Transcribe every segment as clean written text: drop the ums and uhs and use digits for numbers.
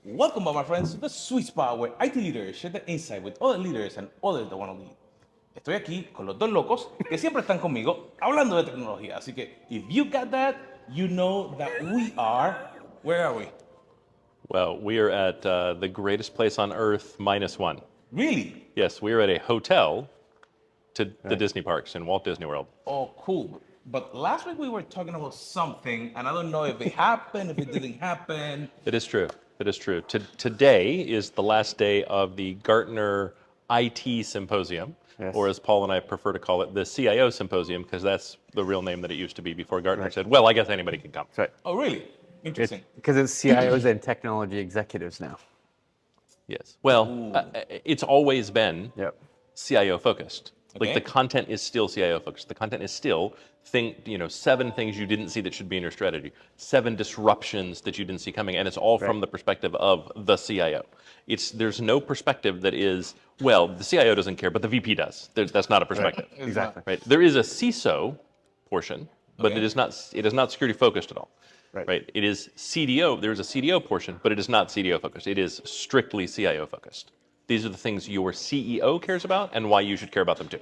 Welcome back, my friends, to the sweet spot where IT leaders share their insight with other leaders and others that want to lead. Estoy aquí con los dos locos que siempre están conmigo hablando de tecnología. Así que, if you got that, you know that we are. Where are we? Well, we are at the greatest place on earth, -1. Really? Yes, we are at a hotel to the Disney parks in Walt Disney World. Oh, cool. But last week we were talking about something, and I don't know if it happened, if it didn't happen. It is true. It is true. Today is the last day of the Gartner IT Symposium, or as Paul and I prefer to call it, the CIO Symposium, because that's the real name that it used to be before Gartner said, well, I guess anybody can come. That's right. Oh, really? Interesting. Because it's CIOs and technology executives now. Yes. Well, it's always been Yep. CIO focused. Okay. Like the content is still CIO focused. The content is still 7 things you didn't see that should be in your strategy, 7 disruptions that you didn't see coming, and it's all from the perspective of the CIO. There's no perspective that is, well, the CIO doesn't care, but the VP does. That's not a perspective. It's Exactly. Right. There is a CISO portion, but Okay. it is not security focused at all. Right. It is CDO. There is a CDO portion, but it is not CDO focused. It is strictly CIO focused. These are the things your CEO cares about and why you should care about them too.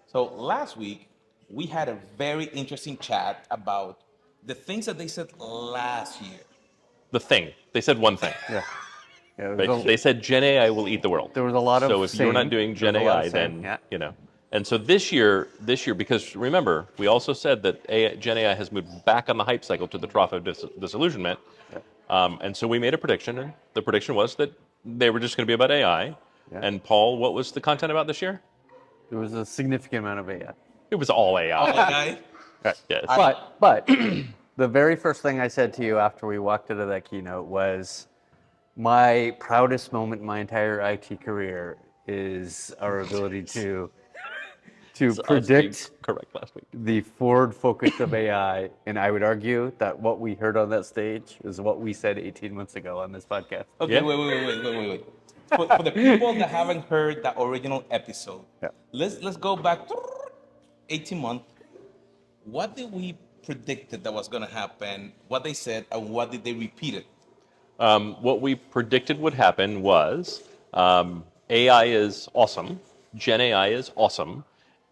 So last week, we had a very interesting chat about the things that they said last year. The thing. They said one thing. Yeah. Yeah. Right? They said Gen AI will eat the world. There was a lot of So if you're not doing Gen there was a lot AI, of then saying, yeah. And so this year, because remember, we also said that Gen AI has moved back on the hype cycle to the trough of disillusionment. And so we made a prediction, and the prediction was that they were just going to be about AI. Yeah. And Paul, what was the content about this year? There was a significant amount of AI. It was all AI. Okay? Yes. But the very first thing I said to you after we walked into that keynote was, my proudest moment in my entire IT career is our ability to Us being predict correct last week. the forward focus of AI. And I would argue that what we heard on that stage is what we said 18 months ago on this podcast. Okay, Yeah. wait. For the people that haven't heard the original episode, let's go back 18 months. What did we predicted that was going to happen? What they said, and what did they repeat it? What we predicted would happen was AI is awesome, Gen AI is awesome,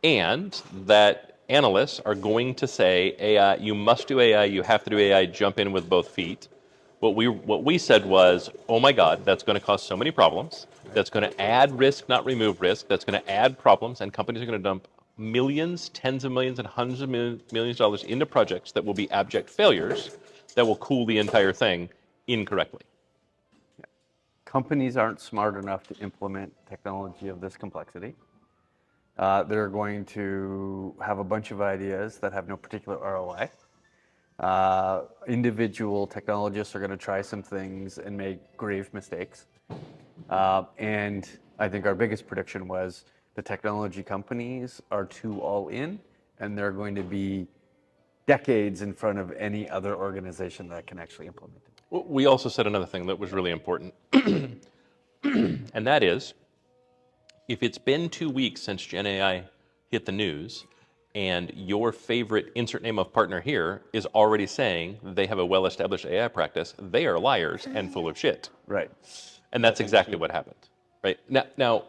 and that analysts are going to say AI, you must do AI, you have to do AI, jump in with both feet. What we said was, oh my God, that's going to cause so many problems. That's going to add risk, not remove risk. That's going to add problems, and companies are going to dump millions, tens of millions, and hundreds of millions of dollars into projects that will be abject failures that will cool the entire thing incorrectly. Companies aren't smart enough to implement technology of this complexity. They're going to have a bunch of ideas that have no particular ROI. Individual technologists are going to try some things and make grave mistakes. And I think our biggest prediction was the technology companies are too all in, and they're going to be decades in front of any other organization that can actually implement it. We also said another thing that was really important, and that is, if it's been 2 weeks since Gen AI hit the news, and your favorite insert name of partner here is already saying they have a well-established AI practice, they are liars and full of shit. Right. And that's exactly what happened. Right? Now,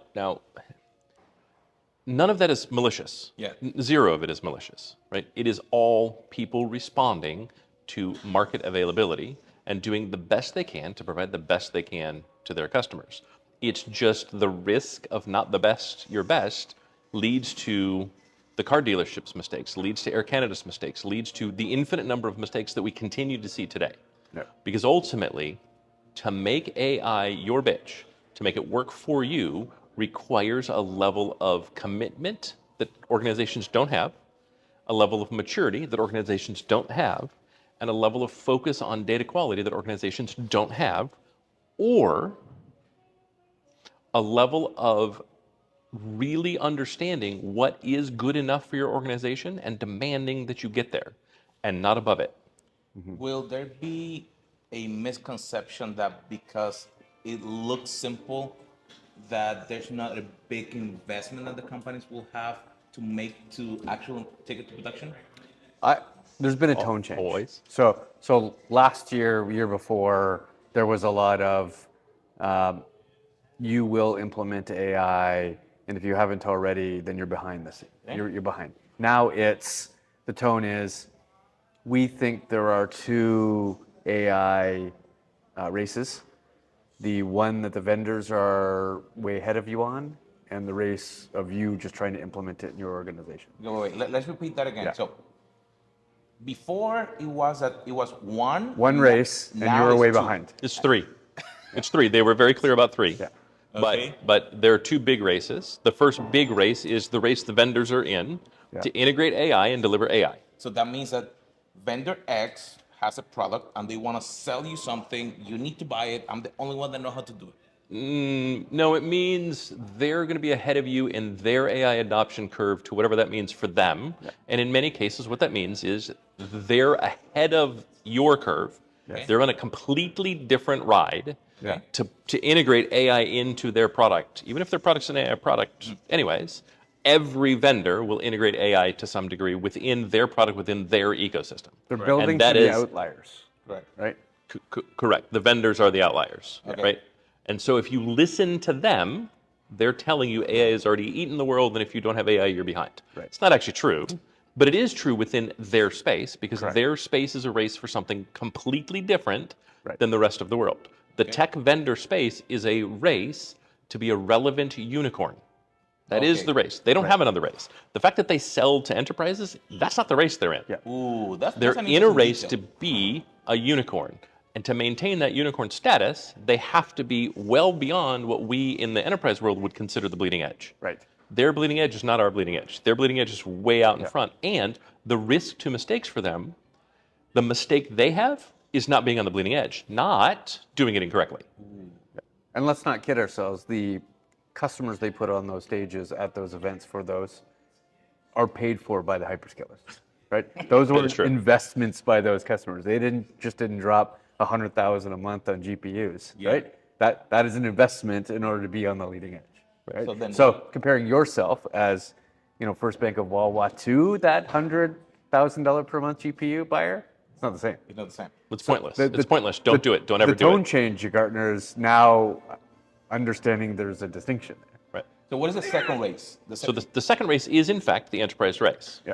none of that is malicious. Yeah. Zero of it is malicious. Right? It is all people responding to market availability and doing the best they can to provide the best they can to their customers. It's just the risk of not the best, your best, leads to the car dealership's mistakes, leads to Air Canada's mistakes, leads to the infinite number of mistakes that we continue to see today. No. Because ultimately, to make AI your bitch, to make it work for you, requires a level of commitment that organizations don't have, a level of maturity that organizations don't have, and a level of focus on data quality that organizations don't have, or a level of really understanding what is good enough for your organization and demanding that you get there and not above it. Will there be a misconception that because it looks simple, that there's not a big investment that the companies will have to make to actually take it to production? There's been a tone change. Always. So last year, year before, there was a lot of you will implement AI, and if you haven't already, then you're behind the scene. Okay. You're behind. Now the tone is, we think there are two AI races. The one that the vendors are way ahead of you on, and the race of you just trying to implement it in your organization. Wait. Let's repeat that again. Yeah. So before it was one. One race, and you now were it's way two. behind. It's three. It's three. They were very clear about three. Yeah. Okay. But there are two big races. The first big race is the race the vendors are in to integrate AI and deliver AI. So that means that vendor X has a product and they want to sell you something. You need to buy it. I'm the only one that know how to do it. No, it means they're going to be ahead of you in their AI adoption curve to whatever that means for them. Yeah. And in many cases, what that means is they're ahead of your curve. Okay. They're on a completely different ride to integrate AI into their product. Even if their product's an AI product anyways, every vendor will integrate AI to some degree within their product, within their ecosystem. They're building And that for the is outliers. Right? correct. The vendors are the outliers, Okay. right? And so if you listen to them, they're telling you AI has already eaten the world, and if you don't have AI, you're behind. Right. It's not actually true, but it is true within their space, because Correct. their space is a race for something completely different Right. than the rest of the world. The tech vendor space is a race to be a relevant unicorn. That is Okay. the race. They don't have another race. The fact that they sell to enterprises, that's not the race they're in. Yeah. Ooh, that's They're an in a interesting race detail. to be a unicorn. And to maintain that unicorn status, they have to be well beyond what we in the enterprise world would consider the bleeding edge. Right. Their bleeding edge is not our bleeding edge. Their bleeding edge is way out in front. And the risk to mistakes for them, the mistake they have is not being on the bleeding edge, not doing it incorrectly. And let's not kid ourselves. The customers they put on those stages at those events for those are paid for by the hyperscalers, right? Those were is true. investments by those customers. They didn't drop $100,000 a month on GPUs, right? That is an investment in order to be on the leading edge, right? So comparing yourself as, First Bank of Wawa to that $100,000 per month GPU buyer, it's not the same. It's not the same. It's pointless. It's pointless. Don't do it. Don't ever do The tone it. change at Gartner is now understanding there's a distinction there. Right. So what is the second race? So the second race is, in fact, the enterprise race. Yeah.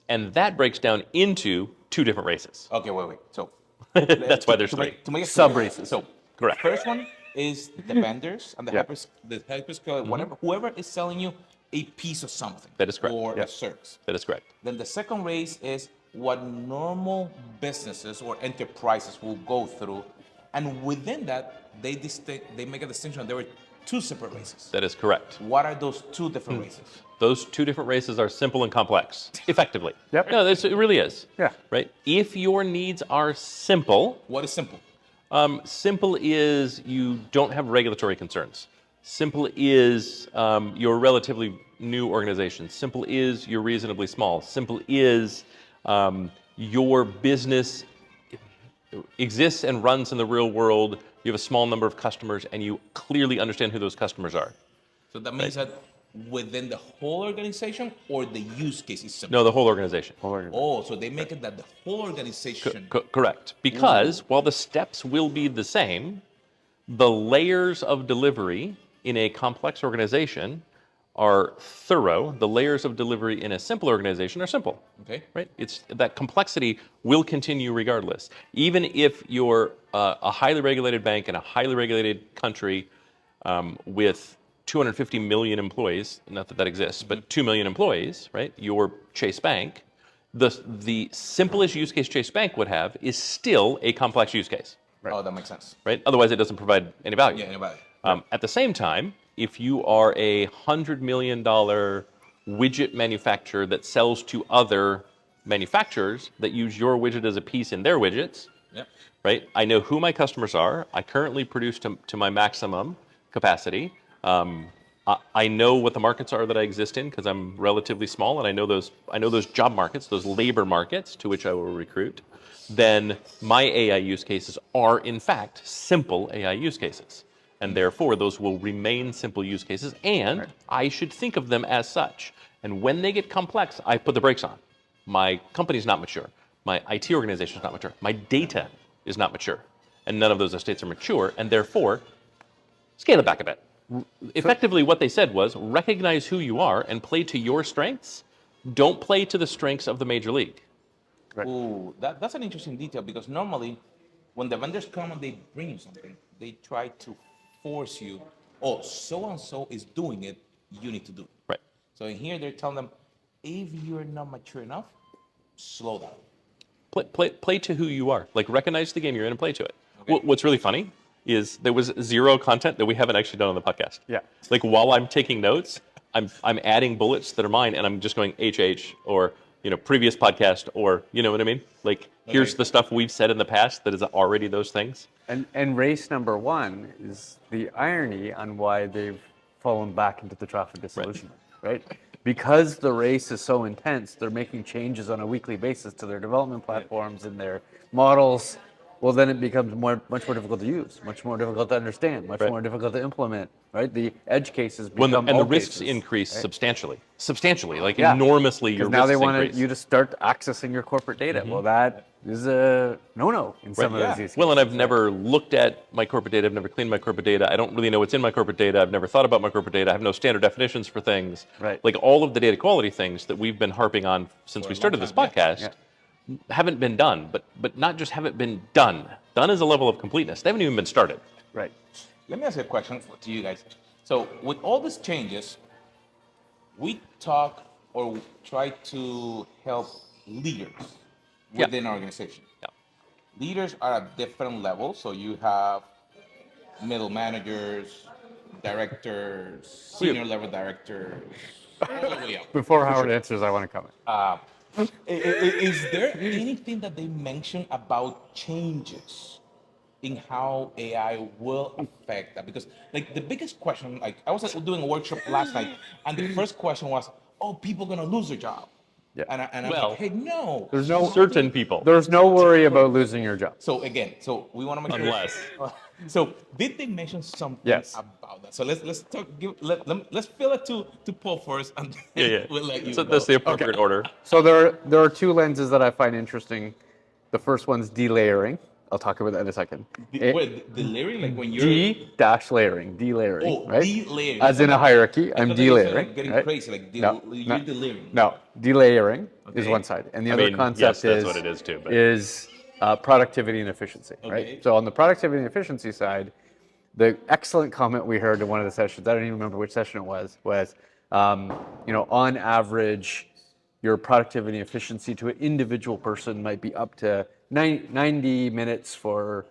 And that breaks down into two different races. Okay, wait. So That's why there's to three. make it clear, Sub-races. So Correct. first one is the vendors and the Yeah. hyperscaler, whatever, whoever is selling you a piece of something. That is correct. Or Yeah. a service. That is correct. Then the second race is what normal businesses or enterprises will go through, and within that, they make a distinction. There were two separate races. That is correct. What are those two different races? Those two different races are simple and complex, effectively. Yep. No, it really is. Yeah. Right? If your needs are simple, What is simple? simple is you don't have regulatory concerns. Simple is you're a relatively new organization. Simple is you're reasonably small. Simple is your business exists and runs in the real world. You have a small number of customers, and you clearly understand who those customers are. So that means that within the whole organization or the use case is simple? No, the whole organization. Oh, so they make it that the whole organization. Correct. Because while the steps will be the same, the layers of delivery in a complex organization are thorough. The layers of delivery in a simple organization are simple. Okay. Right? It's that complexity will continue regardless. Even if you're a highly regulated bank in a highly regulated country with 250 million employees, not that that exists, but 2 million employees, right? Your Chase Bank, the simplest use case Chase Bank would have is still a complex use case, Oh, that makes sense. right? Otherwise, it doesn't provide any value. Yeah, anybody. At the same time, if you are a $100 million widget manufacturer that sells to other manufacturers that use your widget as a piece in their widgets, Yep. right? I know who my customers are. I currently produce to my maximum capacity. I know what the markets are that I exist in because I'm relatively small, and I know those job markets, those labor markets to which I will recruit. Then my AI use cases are in fact simple AI use cases. And therefore, those will remain simple use cases, and I should think of them as such. And when they get complex, I put the brakes on. My company's not mature. My IT organization is not mature. My data is not mature. and none of those estates are mature, and therefore, scale it back a bit. Effectively, what they said was recognize who you are and play to your strengths. Don't play to the strengths of the major league. Right. Ooh, that's an interesting detail because normally when the vendors come and they bring you something, they try to force you, oh, so and so is doing it, you need to do it. Right. So in here they're telling them, if you're not mature enough, slow down. Play to who you are. Like recognize the game you're in and play to it. Okay. What's really funny is there was zero content that we haven't actually done on the podcast. Yeah. Like while I'm taking notes, I'm adding bullets that are mine, and I'm just going HH or previous podcast or you know what I mean. Like here's the stuff we've said in the past that is already those things. And race number one is the irony on why they've fallen back into the trough of disillusionment, right? Because the race is so intense, they're making changes on a weekly basis to their development platforms and their models. Well, then it becomes much more difficult to use, much more difficult to understand, much more difficult to implement, right? The edge cases become And the all risks cases, increase right? substantially, like Yeah. enormously. Your Because now they risks want increase. you to start accessing your corporate data. Well, that is a no-no in some of those use Well, and cases, I've never looked at my corporate data. I've never cleaned my corporate data. I don't really know what's in my corporate data. I've never thought about my corporate data. I have no standard definitions for things. Right. Like all of the data quality things that we've been harping on since we started this podcast haven't been done. But not just haven't been done. Done is a level of completeness. They haven't even been started. Right. Let me ask you a question to you guys. So with all these changes, we talk or try to help leaders within our organization. Yeah. Leaders are at different levels. So you have middle managers, directors, senior level directors, all the way up. Before Howard answers, I want to comment. Is there anything that they mention about changes in how AI will affect that? Because like the biggest question, like I was doing a workshop last night, and the first question was, "Oh, people gonna lose their job?" Yeah. And I'm Well, like, "Hey, no." There's no Certain people. There's no worry about losing your job. So again, so we want to make sure. Unless. So did they mention something Yes. about that? So let's talk. Let's fill it to Paul first, and then Yeah. we'll let you So go. that's the appropriate order. So there are two lenses that I find interesting. The first one's delayering. I'll talk about that in a second. Wait, the layering, like when you're D-layering, delayering, Oh, right? delayering. As in a hierarchy, I'm thought that you said, delayering. like, getting right? crazy, like No, you're delayering. No, delayering is Okay. one side, and the I other mean, concept yes, that's is what it is too, but- is productivity and efficiency, Okay. right? So on the productivity and efficiency side, the excellent comment we heard in one of the sessions, I don't even remember which session it was on average, your productivity and efficiency to an individual person might be up to 90 minutes for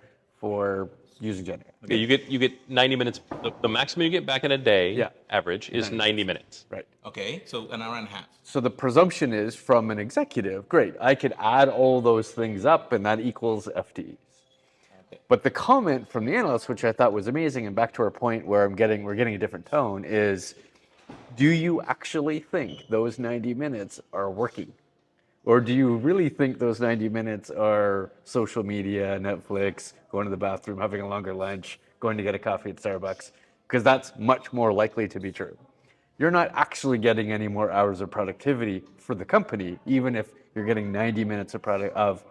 using Gen AI. Okay, you get 90 minutes. The maximum you get back in a day, average, is 90 minutes. Right. Okay, so an hour and a half. So the presumption is from an executive, great, I could add all those things up and that equals FTEs. Okay. But the comment from the analyst, which I thought was amazing, and back to our point where we're getting a different tone, is do you actually think those 90 minutes are working? Or do you really think those 90 minutes are social media, Netflix, going to the bathroom, having a longer lunch, going to get a coffee at Starbucks? Because that's much more likely to be true. You're not actually getting any more hours of productivity for the company, even if you're getting 90 minutes of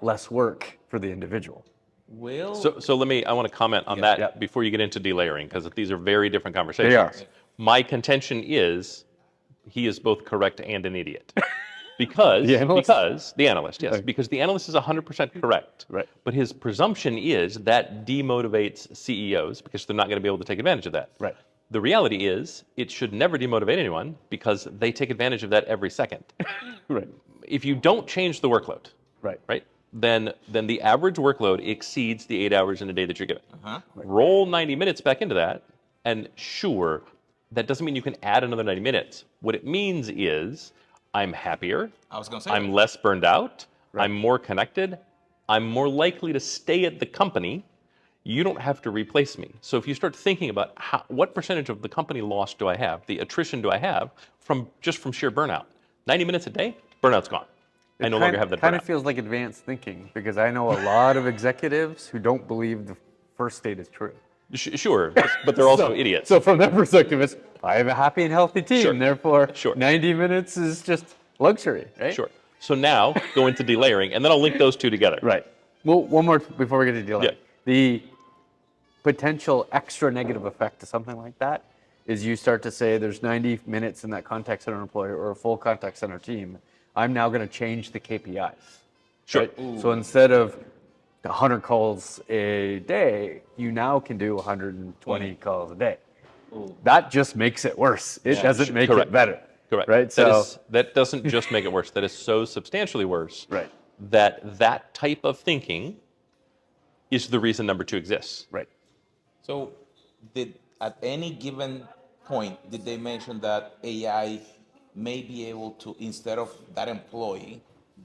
less work for the individual. Well, So I want to comment on that before you get into delayering, because these are very different conversations. They are. My contention is he is both correct and an idiot. Because The analyst? because the analyst, yes, Okay. because the analyst is 100% correct. Right. But his presumption is that demotivates CEOs because they're not going to be able to take advantage of that. Right. The reality is it should never demotivate anyone because they take advantage of that every second. Right. If you don't change the workload, Right. then the average workload exceeds the 8 hours in a day that you're given. Uh-huh. Roll 90 minutes back into that, and sure, that doesn't mean you can add another 90 minutes. What it means is I'm happier, I was going to say I'm that. less burned out, I'm more connected, I'm more likely to stay at the company. You don't have to replace me. So if you start thinking about what percentage of the company loss do I have, the attrition do I have from sheer burnout? 90 minutes a day, burnout's gone. I no longer have that Kind burnout. of feels like advanced thinking because I know a lot of executives who don't believe the first state is true. Sure, but they're also idiots. So from their perspective, it's I have a happy and healthy team, Sure. therefore Sure. 90 minutes is just luxury, right? Sure. So now go into delayering, and then I'll link those two together. Right. Well, one more before we get to delay. Yeah. The potential extra negative effect to something like that is you start to say there's 90 minutes in that contact center employee or a full contact center team. I'm now going to change the KPIs. Sure. Right? So instead of 100 calls a day, you now can do 120 calls a day. That just makes it worse. It doesn't make Correct. it better. Correct. Right? That doesn't just make it worse. That is so substantially worse. Right. That type of thinking is the reason number 2 exists. Right. So, did at any given point did they mention that AI may be able to, instead of that employee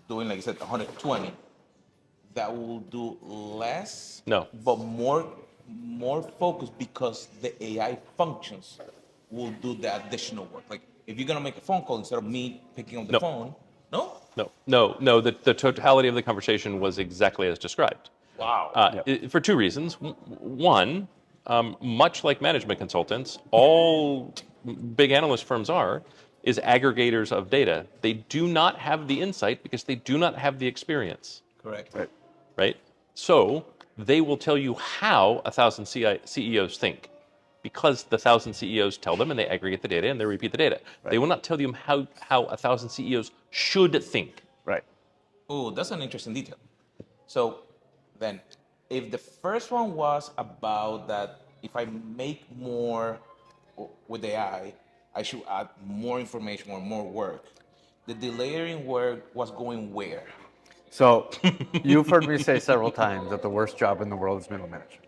doing, like I said, 120, that will do less, No. but more focused, because the AI functions will do the additional work. Like if you're gonna make a phone call, instead of me picking up the No. phone, no. No. The totality of the conversation was exactly as described. Wow. For 2 reasons. One, much like management consultants, all big analyst firms is aggregators of data. They do not have the insight because they do not have the experience. Correct. Right? So they will tell you how 1,000 CEOs think, because the 1,000 CEOs tell them, and they aggregate the data and they repeat the data. They will not tell you how 1,000 CEOs should think. Right. Oh, that's an interesting detail. So then, if the first one was about that, if I make more with AI, I should add more information or more work. The delayering work was going where? So you've heard me say several times that the worst job in the world is middle management.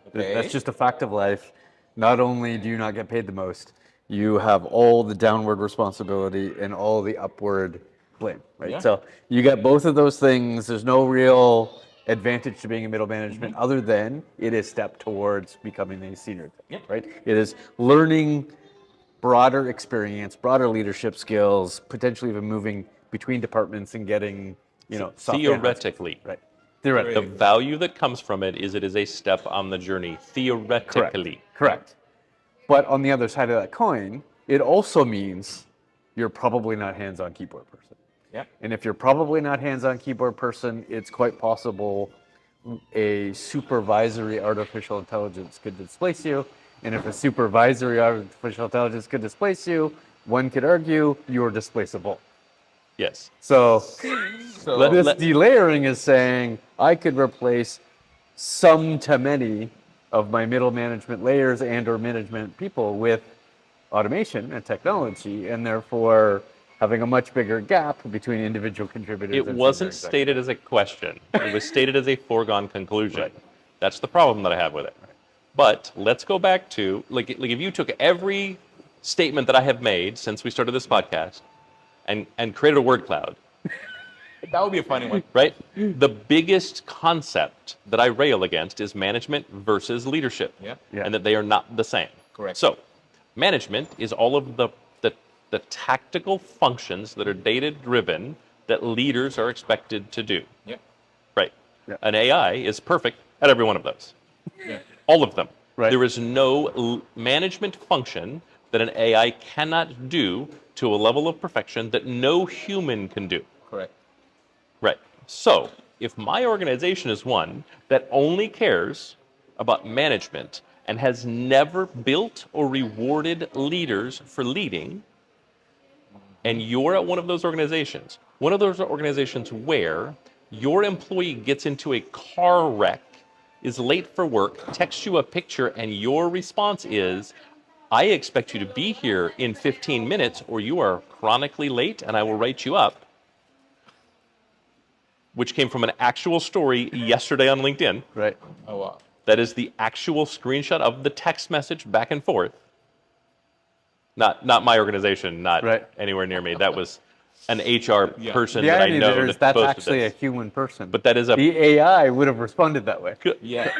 Okay. That's just a fact of life. Not only do you not get paid the most, you have all the downward responsibility and all the upward blame, right? Yeah. So you get both of those things. There's no real advantage to being in middle management other than it is step towards becoming a senior, right? It is learning broader experience, broader leadership skills, potentially even moving between departments and getting, software Theoretically. enhancements. Right. Theoretically. The value that comes from it is a step on the journey, theoretically. Correct. But on the other side of that coin, it also means you're probably not hands-on keyboard person. Yep. And if you're probably not hands-on keyboard person, it's quite possible a supervisory artificial intelligence could displace you. And if a supervisory artificial intelligence could displace you, one could argue you're displaceable. Yes. So So this delayering is saying I could replace some to many of my middle management layers and or management people with automation and technology, and therefore having a much bigger gap between individual contributors. It and wasn't senior stated as a question. It was stated as a foregone conclusion. Right. That's the problem that I have with it. But let's go back to, like if you took every statement that I have made since we started this podcast and created a word cloud, that would be a funny one. right? The biggest concept that I rail against is management versus leadership, Yeah. and that they are not the same. Correct. So, management is all of the tactical functions that are data-driven that leaders are expected to do. Yeah. Right. Yeah. An AI is perfect at every one of those. Yeah. All of them. Right. There is no management function that an AI cannot do to a level of perfection that no human can do. Correct. Right. So, if my organization is one that only cares about management and has never built or rewarded leaders for leading, and you're at one of those organizations where your employee gets into a car wreck, is late for work, texts you a picture, and your response is, I expect you to be here in 15 minutes or you are chronically late and I will write you up, which came from an actual story yesterday on LinkedIn. Right. Oh wow. That is the actual screenshot of the text message back and forth. Not my organization, not Right. anywhere near me. That was an HR person The that I irony know there is that that's posted actually this. a human person. But that is a... The AI would have responded that way. Yeah.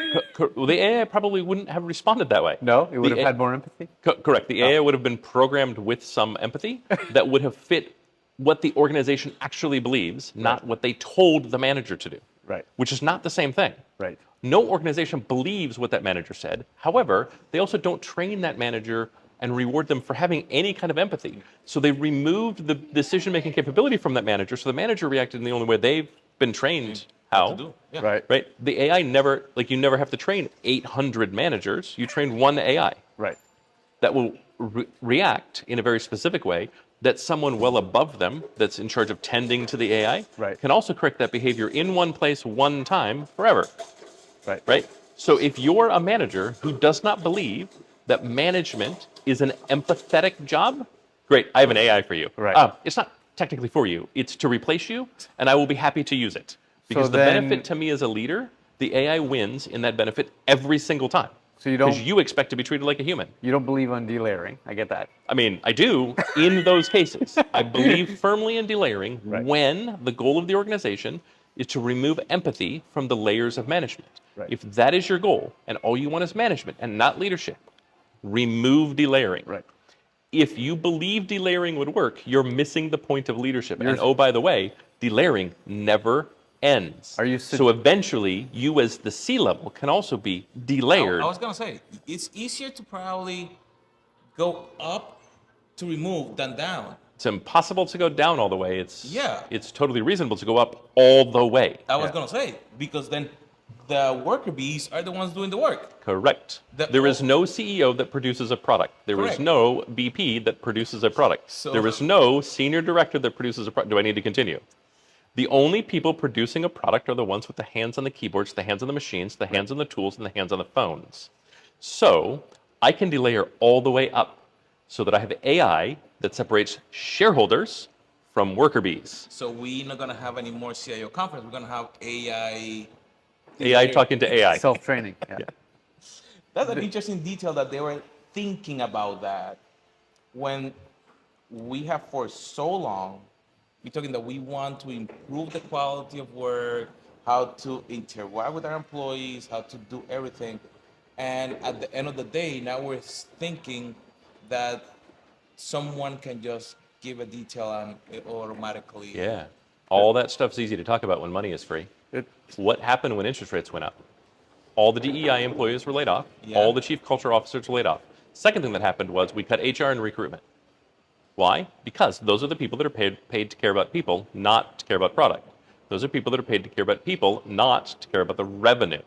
Well, the AI probably wouldn't have responded that way. No, it would The have had more empathy. Correct. The AI would have been programmed with some empathy that would have fit what the organization actually believes, not what they told the manager to do. Right. Which is not the same thing. Right. No organization believes what that manager said. However, they also don't train that manager and reward them for having any kind of empathy. So they removed the decision-making capability from that manager, so the manager reacted in the only way they've been trained how. to do. Yeah. Right. Right? The AI never, like you never have to train 800 managers. You train one AI Right. that will react in a very specific way that someone well above them that's in charge of tending to the AI Right. can also correct that behavior in one place, one time, forever. Right. Right? So if you're a manager who does not believe that management is an empathetic job, great, I have an AI for you. Right. It's not technically for you, it's to replace you, and I will be happy to use it. Because the then- benefit to me as a leader, the AI wins in that benefit every single time. So you Because don't you expect to be treated like a human. you don't believe on delayering. I get that. I mean, I do in those cases. I believe firmly in delayering Right. when the goal of the organization is to remove empathy from the layers of management. Right. If that is your goal and all you want is management and not leadership, remove delayering. Right. If you believe delayering would work, you're missing the point of leadership. And You're- oh, by the way, delayering never ends. Are you so eventually, you as the C-level can also be delayered. I was gonna say it's easier to probably go up to remove than down. It's impossible to go down all the way. Yeah. It's totally reasonable to go up all the way. I was Yeah. gonna say because then the worker bees are the ones doing the work. Correct. The- There is no CEO that produces a product. There is Correct. no VP that produces a product. So- There is no senior director that produces a product. Do I need to continue? The only people producing a product are the ones with the hands on the keyboards, the hands on the machines, the hands on the tools, and the hands on the phones. So I can delayer all the way up so that I have AI that separates shareholders from worker bees. So we're not gonna have any more CIO conference. We're gonna have AI. AI talking to AI. Self-training. Yeah. That's an interesting detail that they were thinking about that when we have for so long been talking that we want to improve the quality of work, how to interact with our employees, how to do everything. And at the end of the day, now we're thinking that someone can just give a detail and it automatically. Yeah. All that stuff's easy to talk about when money is free. It- What happened when interest rates went up? All the DEI employees were laid off. Yeah. All the chief culture officers were laid off. Second thing that happened was we cut HR and recruitment. Why? Because those are the people that are paid to care about people, not to care about product. Those are people that are paid to care about people, not to care about the revenue.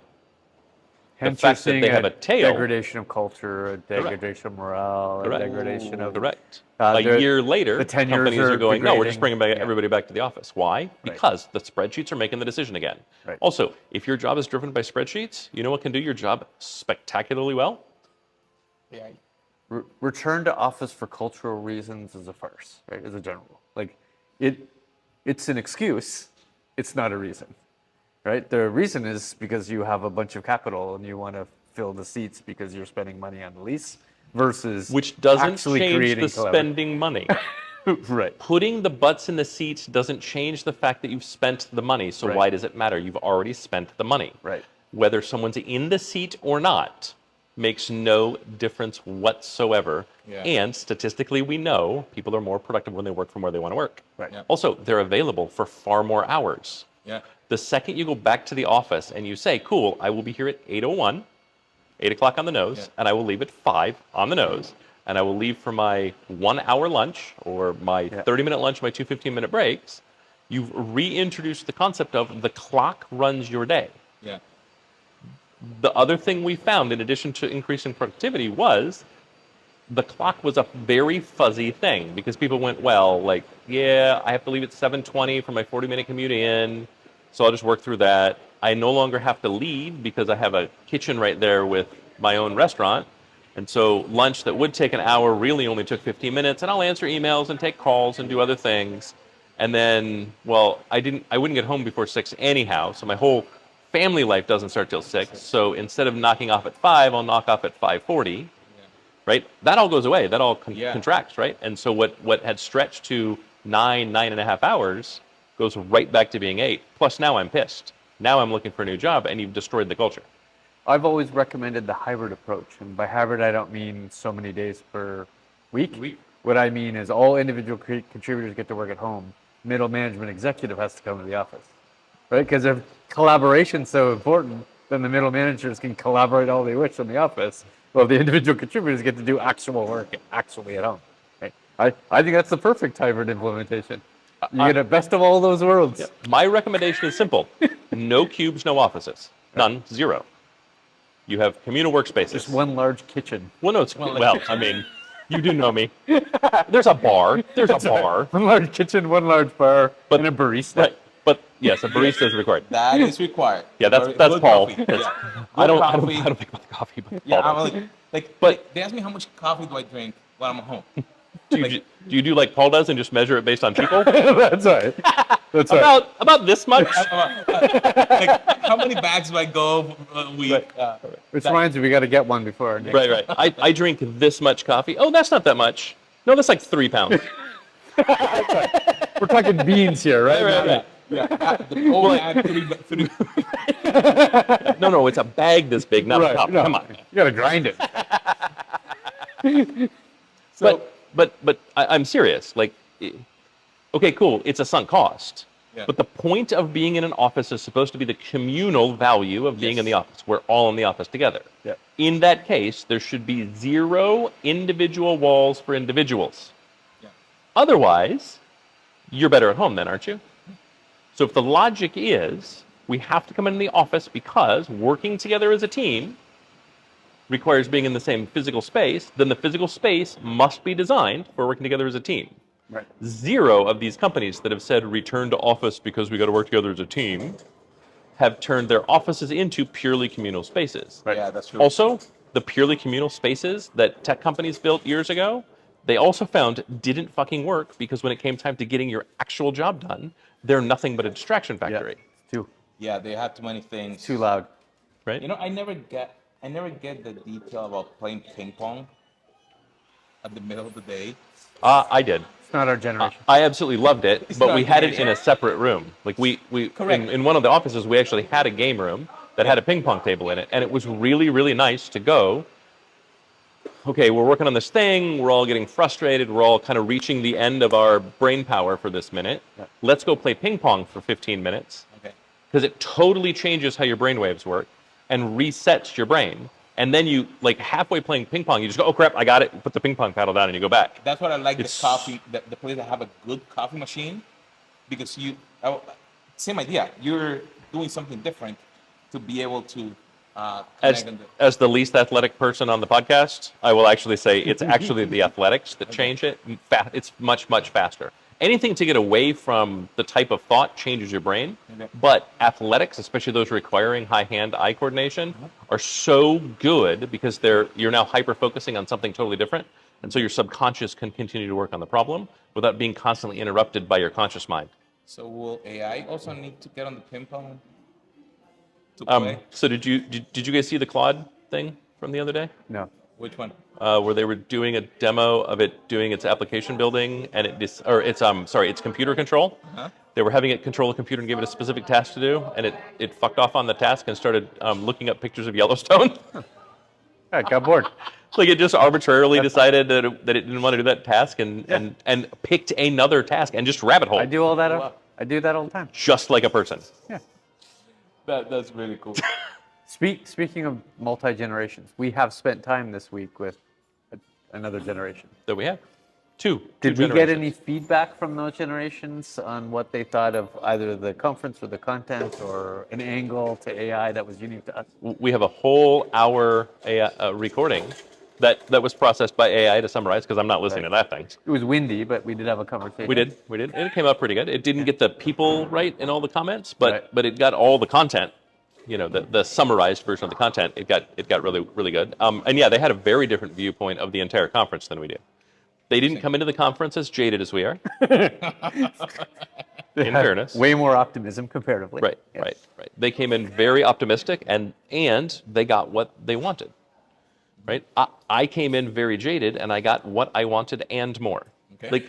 Hence fact that you're they seeing have a tail- degradation of culture, a degradation of morale, Correct. a degradation of Correct. Uh, A the- year later, the tenures companies are are going, no, we're just degrading. bringing Yeah. everybody back to the office. Why? Because the spreadsheets are making the decision again. Right. Also, if your job is driven by spreadsheets, you know what can do your job spectacularly well? Yeah. return to office for cultural reasons is a farce, right? As a general, like it's an excuse, it's not a reason, right? The reason is because you have a bunch of capital and you want to fill the seats because you're spending money on the lease versus Which doesn't actually change creating the spending money. right. Putting the butts in the seats doesn't change the fact that you've spent the money. So Right. why does it matter? You've already spent the money. Right. Whether someone's in the seat or not makes no difference whatsoever. Yeah. And statistically, we know people are more productive when they work from where they want to work. Right. Yeah. Also, they're available for far more hours. Yeah. The second you go back to the office and you say, cool, I will be here at 8:01, 8 o'clock on the nose, Yeah. and I will leave at 5 on the nose, and I will leave for my 1 hour lunch or my 30-minute lunch, my 2 15-minute breaks, you've reintroduced the concept of the clock runs your day. Yeah. The other thing we found, in addition to increasing productivity, was the clock was a very fuzzy thing because people went, well, like, yeah, I have to leave at 7:20 for my 40-minute commute in, so I'll just work through that. I no longer have to leave because I have a kitchen right there with my own restaurant. And so lunch that would take an hour really only took 15 minutes, and I'll answer emails and take calls and do other things. And then, well, I wouldn't get home before 6 anyhow, so my whole family life doesn't start till 6. So instead of knocking off at 5, I'll knock off at 5:40. Right? That all goes away. That all contracts, right? And so what had stretched to 9.5 hours goes right back to being 8. Plus now I'm pissed. Now I'm looking for a new job, and you've destroyed the culture. I've always recommended the hybrid approach, and by hybrid I don't mean so many days per week. What I mean is all individual contributors get to work at home. Middle management executive has to come to the office, right? Because if collaboration's so important, then the middle managers can collaborate all they wish from the office. Well, the individual contributors get to do actual work actually at home. Right? I think that's the perfect hybrid implementation. You get a best of all those worlds. My recommendation is simple. no cubes, no offices. None, zero. You have communal workspaces. Just one large kitchen. Well, no, I mean, you do know me. There's a bar. There's a bar. One large kitchen, one large bar, But- and a barista. Right. But yes, a barista is required. That is required. Yeah, that's Good Paul. coffee. That's- Yeah. I Good don't coffee. think about the coffee, but Yeah, Paul I'm does. like, But- they ask me how much coffee do I drink when I'm home. Do you do like Paul does and just measure it based on people? That's right. That's right. About this much. Like, how many bags do I go a week? Right. Which reminds me, we got to get one before our next. Right. I drink this much coffee. Oh, that's not that much. No, that's like 3 pounds. We're talking beans here, right? Right. Yeah, the whole bag, three. No, it's a bag this big, not a Right. cup. No, Come on. You got to grind it. But I'm serious. Like, okay, cool. It's a sunk cost. Yeah. But the point of being in an office is supposed to be the communal value of being in the office. We're all in the office together. Yeah. In that case, there should be 0 individual walls for individuals. Yeah. Otherwise, you're better at home then, aren't you? So if the logic is we have to come in the office because working together as a team requires being in the same physical space, then the physical space must be designed for working together as a team. Right. 0 of these companies that have said return to office because we got to work together as a team have turned their offices into purely communal spaces. Right. Yeah, that's true. Also, the purely communal spaces that tech companies built years ago, they also found didn't fucking work because when it came time to getting your actual job done, they're nothing but a distraction Yeah. factory. It's too Yeah, they had too many things. too loud. Right? You know, I never get the detail about playing ping pong at the middle of the day. I did. It's not our generation. I absolutely loved it, It's but not we had it amazing. in a separate room. Like we Correct. in one of the offices, we actually had a game room that had a ping pong table in it, and it was really, really nice to go. Okay, we're working on this thing. We're all getting frustrated. We're all kind of reaching the end of our brain power for this minute. Yeah. Let's go play ping pong for 15 minutes Okay. because it totally changes how your brain waves work and resets your brain. And then you, like halfway playing ping pong, you just go, oh crap, I got it. Put the ping pong paddle down and you go back. That's what I like It's- the coffee, the place that have a good coffee machine, because same idea. You're doing something different to be able to As, connect. as the least athletic person on the podcast, I will actually say it's actually the athletics that change it. It's much, much faster. Anything to get away from the type of thought changes your brain, Okay. but athletics, especially those requiring high hand-eye coordination, are so good because you're now hyper-focusing on something totally different, and so your subconscious can continue to work on the problem without being constantly interrupted by your conscious mind. So will AI also need to get on the ping pong to play? So did you guys see the Claude thing from the other day? No. Which one? Where they were doing a demo of it doing its application building and its computer control. Uh-huh. They were having it control a computer and give it a specific task to do, and it fucked off on the task and started looking up pictures of Yellowstone. I got bored. Like it just arbitrarily decided that it didn't want to do that task and picked another task and just rabbit hole, I do all that. Wow. I do that all the time. just like a person. Yeah. That's really cool. Speaking of multi-generations, we have spent time this week with another generation. That we have two. Did two we get generations. any feedback from those generations on what they thought of either the conference or the content or an angle to AI that was unique to us? We have a whole hour recording that was processed by AI to summarize because I'm not listening to that thing. It was windy, but we did have a conversation. We did, and it came out pretty good. It didn't get the people right in all the comments, but Right. but it got all the content. You know, the summarized version of the content. It got really really good. And yeah, they had a very different viewpoint of the entire conference than we did. They didn't come into the conference as jaded as we are. In fairness, Way more optimism comparatively. right, Yeah. right. They came in very optimistic, and they got what they wanted. Right, I came in very jaded, and I got what I wanted and more. Okay.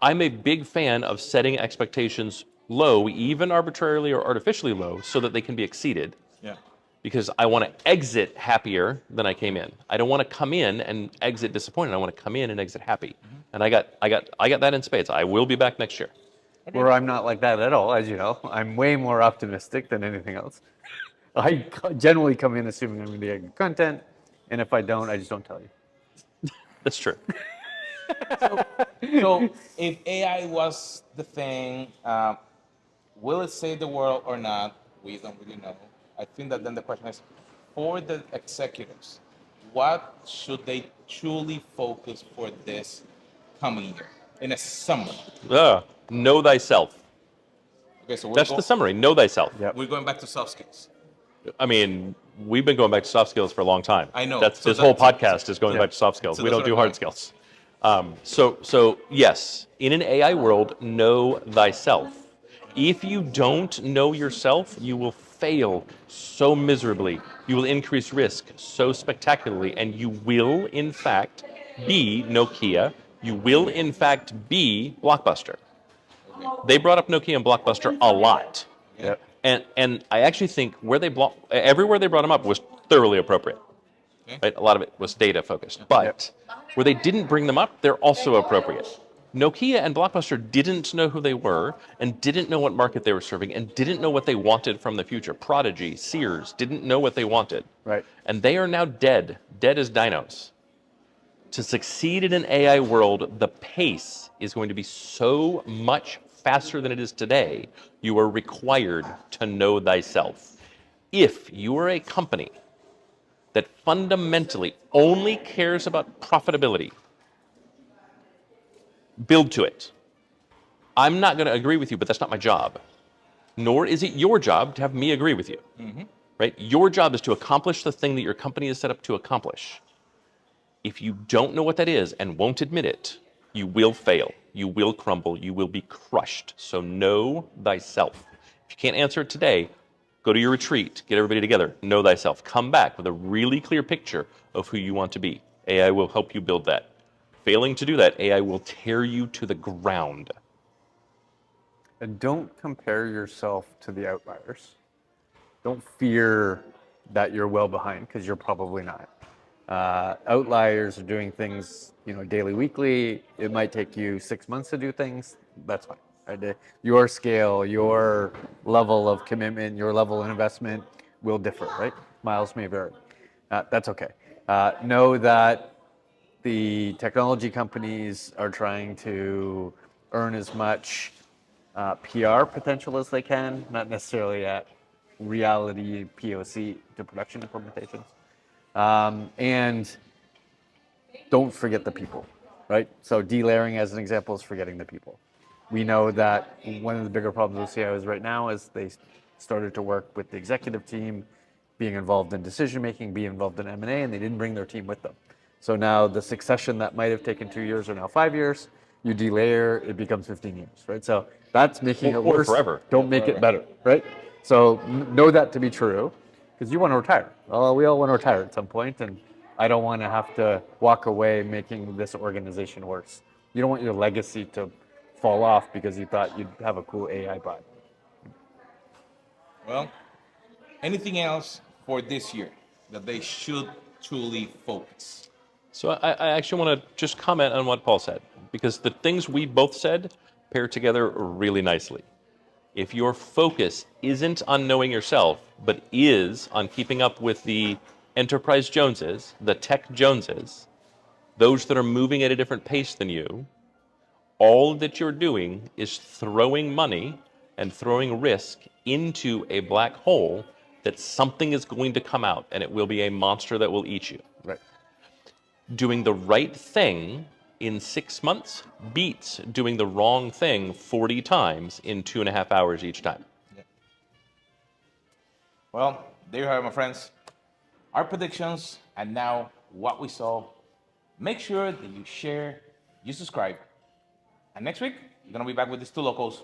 I'm a big fan of setting expectations low, even arbitrarily or artificially low, so that they can be exceeded. Yeah. Because I want to exit happier than I came in. I don't want to come in and exit disappointed. I want to come in and exit happy. And I got that in spades. I will be back next year. Where I'm not like that at all, as you know. I'm way more optimistic than anything else. I generally come in assuming I'm going to get good content, and if I don't, I just don't tell you. That's true. So if AI was the thing, will it save the world or not? We don't really know. I think that then the question is, for the executives, what should they truly focus for this coming year in a summary? Know thyself. Okay, so That's the summary. Know thyself. Yep. we're going back to soft skills. I mean, we've been going back to soft skills for a long time. I know. That's So this whole that's- podcast is going Yeah. back to soft skills. So We that's don't what do I'm hard going. skills. So yes, in an AI world, know thyself. If you don't know yourself, you will fail so miserably. You will increase risk so spectacularly, and you will, in fact, be Nokia. You will, in fact, be Blockbuster. They brought up Nokia and Blockbuster a lot. Yep. And I actually think everywhere they brought them up was thoroughly appropriate. Okay. Right? A lot of it was data focused. But where they didn't bring them up, they're also appropriate. Nokia and Blockbuster didn't know who they were and didn't know what market they were serving and didn't know what they wanted from the future. Prodigy, Sears didn't know what they wanted. Right. And they are now dead as dinos. To succeed in an AI world, the pace is going to be so much faster than it is today. You are required to know thyself. If you are a company that fundamentally only cares about profitability, build to it. I'm not going to agree with you, but that's not my job. Nor is it your job to have me agree with you. Right? Your job is to accomplish the thing that your company is set up to accomplish. If you don't know what that is and won't admit it, you will fail. You will crumble. You will be crushed. So know thyself. If you can't answer it today, go to your retreat, get everybody together, know thyself. Come back with a really clear picture of who you want to be. AI will help you build that. Failing to do that, AI will tear you to the ground. And don't compare yourself to the outliers. Don't fear that you're well behind, because you're probably not. Outliers are doing things, daily, weekly. It might take you 6 months to do things. That's fine. Right? Your scale, your level of commitment, your level of investment will differ, right? Miles may vary. That's okay. Know that the technology companies are trying to earn as much PR potential as they can, not necessarily at reality POC to production implementations. And don't forget the people, right? So delayering, as an example, is forgetting the people. We know that one of the bigger problems with CIOs right now is they started to work with the executive team, being involved in decision making, being involved in M&A, and they didn't bring their team with them. So now the succession that might have taken 2 years are now 5 years. You delayer, it becomes 15 years, right? So that's making it Or worse. forever. Don't make it better, right? So know that to be true, because you want to retire. Well, we all want to retire at some point, and I don't want to have to walk away making this organization worse. You don't want your legacy to fall off because you thought you'd have a cool AI bot. Well, anything else for this year that they should truly focus? So I actually want to just comment on what Paul said, because the things we both said pair together really nicely. If your focus isn't on knowing yourself, but is on keeping up with the enterprise Joneses, the tech Joneses, those that are moving at a different pace than you, all that you're doing is throwing money and throwing risk into a black hole that something is going to come out, and it will be a monster that will eat you. Right. Doing the right thing in 6 months beats doing the wrong thing 40 times in 2.5 hours each time. Well, there you have it, my friends. Our predictions and now what we saw. Make sure that you share, you subscribe. And next week, we're going to be back with these two locals